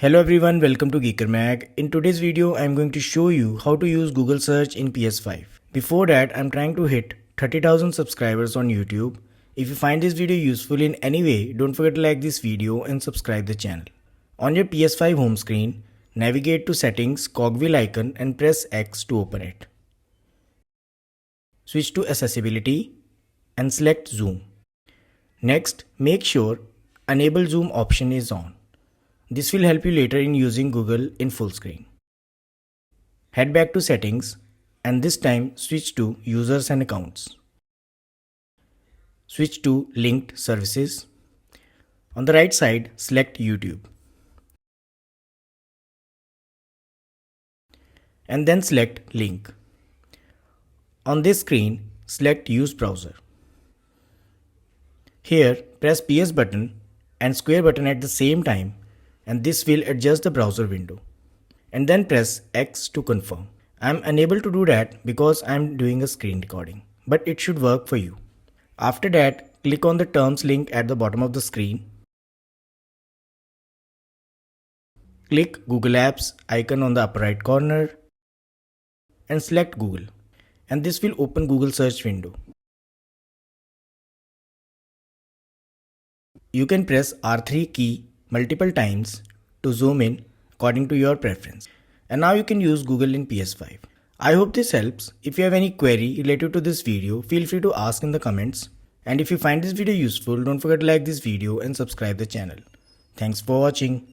Hello everyone, welcome to geekermag. In today's video, I am going to show you how to use Google search in PS5. Before that, I am trying to hit 30,000 subscribers on YouTube. If you find this video useful in any way, don't forget to like this video and subscribe the channel. On your PS5 home screen, navigate to settings, cogwheel icon and press X to open it. Switch to accessibility and select zoom. Next, make sure enable zoom option is on. This will help you later in using Google in full screen. Head back to settings and this time switch to users and accounts. Switch to linked services. On the right side, select YouTube. And then select link. On this screen, select use browser. Here, press PS button and square button at the same time, and this will adjust the browser window. And then press X to confirm. I am unable to do that because I am doing a screen recording, but it should work for you. After that, click on the terms link at the bottom of the screen. Click Google Apps icon on the upper right corner and select Google. And this will open Google search window. You can press R3 key multiple times to zoom in according to your preference. And now you can use Google in PS5. I hope this helps. If you have any query related to this video, feel free to ask in the comments. And if you find this video useful, don't forget to like this video and subscribe the channel. Thanks for watching.